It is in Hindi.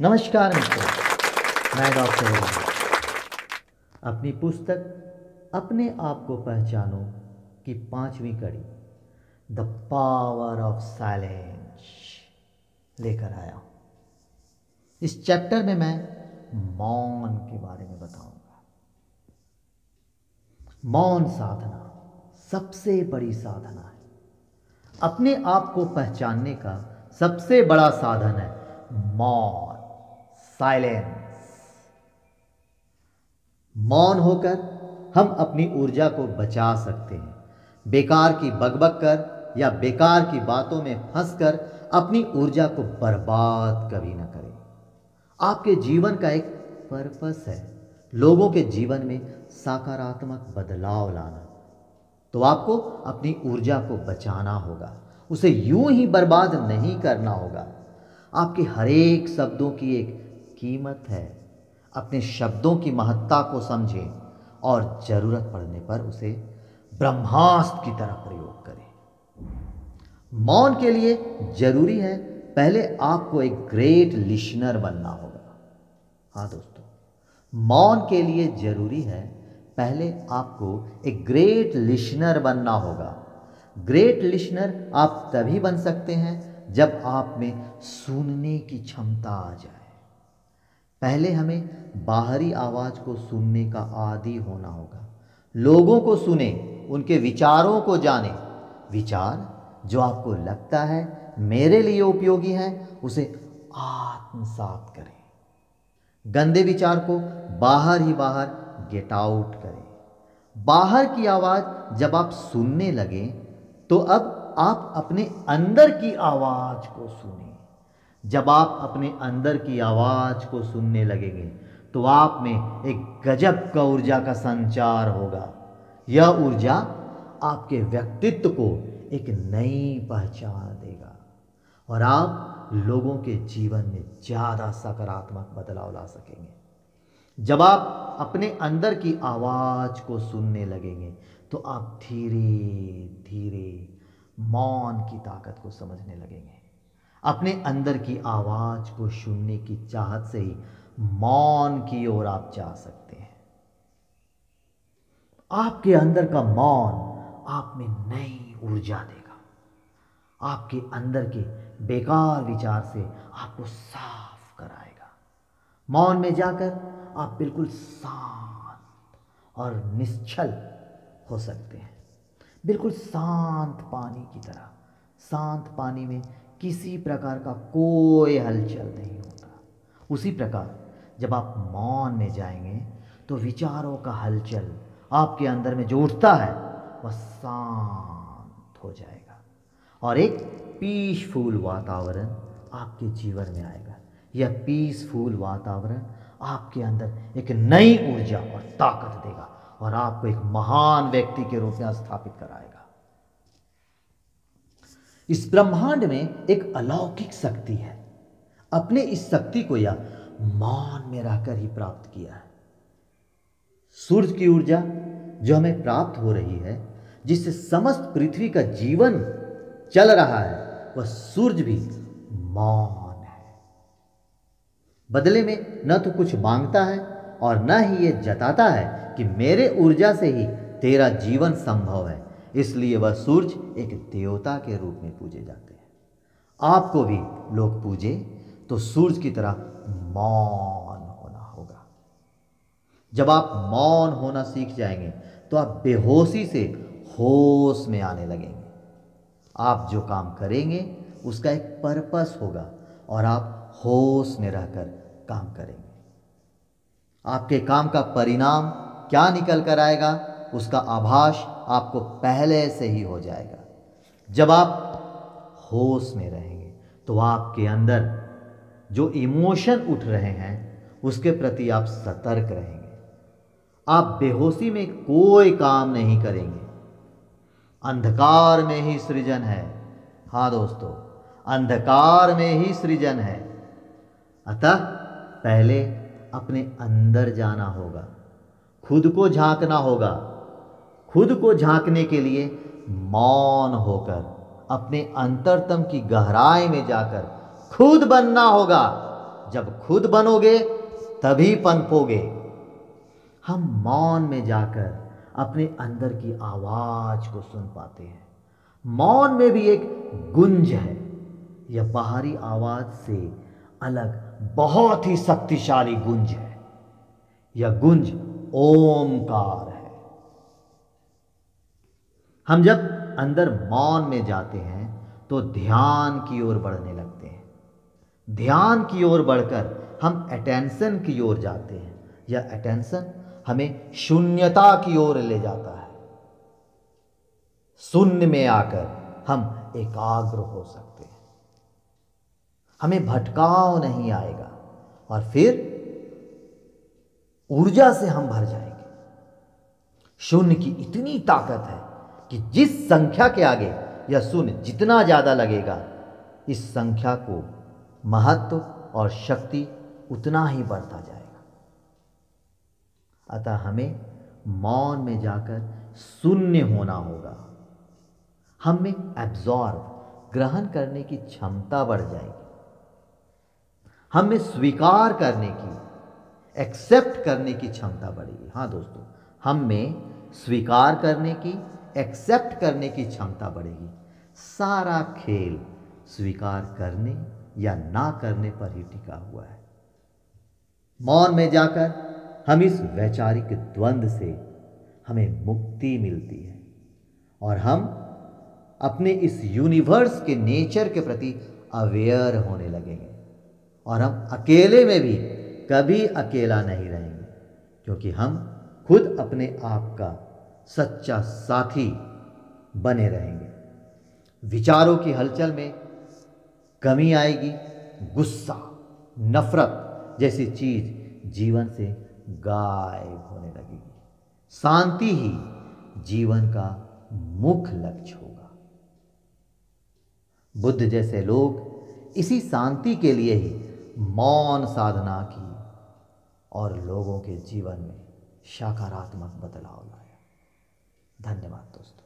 नमस्कार मित्रों, मैं डॉक्टर रवि। अपनी पुस्तक अपने आप को पहचानो की 5वीं कड़ी द पावर ऑफ साइलेंस लेकर आया हूँ। इस चैप्टर में मैं मौन के बारे में बताऊंगा। मौन साधना सबसे बड़ी साधना है। अपने आप को पहचानने का सबसे बड़ा साधन है मौन, साइलेंस। मौन होकर हम अपनी ऊर्जा को बचा सकते हैं। बेकार की बकबक कर या बेकार की बातों में फंसकर अपनी ऊर्जा को बर्बाद कभी ना करें। आपके जीवन का एक पर्पस है लोगों के जीवन में सकारात्मक बदलाव लाना। तो आपको अपनी ऊर्जा को बचाना होगा, उसे यूं ही बर्बाद नहीं करना होगा। आपके हर एक शब्दों की एक कीमत है। अपने शब्दों की महत्ता को समझें और जरूरत पड़ने पर उसे ब्रह्मास्त्र की तरह प्रयोग करें। मौन के लिए जरूरी है पहले आपको एक ग्रेट लिसनर बनना होगा। हाँ दोस्तों, मौन के लिए जरूरी है पहले आपको एक ग्रेट लिसनर बनना होगा। ग्रेट लिसनर आप तभी बन सकते हैं जब आप में सुनने की क्षमता आ जाए। पहले हमें बाहरी आवाज को सुनने का आदी होना होगा। लोगों को सुने, उनके विचारों को जाने। विचार जो आपको लगता है मेरे लिए उपयोगी है, उसे आत्मसात करें। गंदे विचार को बाहर ही बाहर गेट आउट करें। बाहर की आवाज जब आप सुनने लगे तो अब आप अपने अंदर की आवाज को सुनें। जब आप अपने अंदर की आवाज को सुनने लगेंगे तो आप में एक गजब का ऊर्जा का संचार होगा। यह ऊर्जा आपके व्यक्तित्व को एक नई पहचान देगा और आप लोगों के जीवन में ज्यादा सकारात्मक बदलाव ला सकेंगे। जब आप अपने अंदर की आवाज को सुनने लगेंगे तो आप धीरे धीरे मौन की ताकत को समझने लगेंगे। अपने अंदर की आवाज को सुनने की चाहत से ही मौन की ओर आप जा सकते हैं। आपके अंदर का मौन आप में नई ऊर्जा देगा। आपके अंदर के बेकार विचार से आपको साफ कराएगा। मौन में जाकर आप बिल्कुल शांत और निश्चल हो सकते हैं, बिल्कुल शांत पानी की तरह। शांत पानी में किसी प्रकार का कोई हलचल नहीं होता। उसी प्रकार जब आप मौन में जाएंगे तो विचारों का हलचल आपके अंदर में जो उठता है वह शांत हो जाएगा और एक पीसफुल वातावरण आपके जीवन में आएगा। यह पीसफुल वातावरण आपके अंदर एक नई ऊर्जा और ताकत देगा और आपको एक महान व्यक्ति के रूप में स्थापित कराएगा। इस ब्रह्मांड में एक अलौकिक शक्ति है। अपने इस शक्ति को यह मौन में रहकर ही प्राप्त किया है। सूर्य की ऊर्जा जो हमें प्राप्त हो रही है, जिससे समस्त पृथ्वी का जीवन चल रहा है, वह सूर्य भी मौन है। बदले में न तो कुछ मांगता है और न ही यह जताता है कि मेरे ऊर्जा से ही तेरा जीवन संभव है। इसलिए वह सूर्य एक देवता के रूप में पूजे जाते हैं। आपको भी लोग पूजे तो सूर्य की तरह मौन होना होगा। जब आप मौन होना सीख जाएंगे तो आप बेहोशी से होश में आने लगेंगे। आप जो काम करेंगे उसका एक पर्पस होगा और आप होश में रहकर काम करेंगे। आपके काम का परिणाम क्या निकल कर आएगा उसका आभास आपको पहले से ही हो जाएगा। जब आप होश में रहेंगे तो आपके अंदर जो इमोशन उठ रहे हैं उसके प्रति आप सतर्क रहेंगे। आप बेहोशी में कोई काम नहीं करेंगे। अंधकार में ही सृजन है। हाँ दोस्तों, अंधकार में ही सृजन है। अतः पहले अपने अंदर जाना होगा, खुद को झांकना होगा। खुद को झांकने के लिए मौन होकर अपने अंतरतम की गहराई में जाकर खुद बनना होगा। जब खुद बनोगे तभी पनपोगे। हम मौन में जाकर अपने अंदर की आवाज को सुन पाते हैं। मौन में भी एक गुंज है। यह बाहरी आवाज से अलग बहुत ही शक्तिशाली गुंज है। यह गुंज ओमकार है। हम जब अंदर मौन में जाते हैं तो ध्यान की ओर बढ़ने लगते हैं। ध्यान की ओर बढ़कर हम अटेंशन की ओर जाते हैं। यह अटेंशन हमें शून्यता की ओर ले जाता है। शून्य में आकर हम एकाग्र हो सकते हैं। हमें भटकाव नहीं आएगा और फिर ऊर्जा से हम भर जाएंगे। शून्य की इतनी ताकत है कि जिस संख्या के आगे यह शून्य जितना ज्यादा लगेगा, इस संख्या को महत्व और शक्ति उतना ही बढ़ता जाएगा। अतः हमें मौन में जाकर शून्य होना होगा। हम में एब्जॉर्ब ग्रहण करने की क्षमता बढ़ जाएगी। हम में स्वीकार करने की, एक्सेप्ट करने की क्षमता बढ़ेगी। हाँ दोस्तों, हम में स्वीकार करने की, एक्सेप्ट करने की क्षमता बढ़ेगी। सारा खेल स्वीकार करने या ना करने पर ही टिका हुआ है। मौन में जाकर हम इस वैचारिक द्वंद्व से हमें मुक्ति मिलती है और हम अपने इस यूनिवर्स के नेचर के प्रति अवेयर होने लगेंगे और हम अकेले में भी कभी अकेला नहीं रहेंगे, क्योंकि हम खुद अपने आप का सच्चा साथी बने रहेंगे। विचारों की हलचल में कमी आएगी। गुस्सा, नफरत जैसी चीज जीवन से गायब होने लगेगी। शांति ही जीवन का मुख्य लक्ष्य होगा। बुद्ध जैसे लोग इसी शांति के लिए ही मौन साधना की और लोगों के जीवन में सकारात्मक बदलाव लाया। धन्यवाद दोस्तों।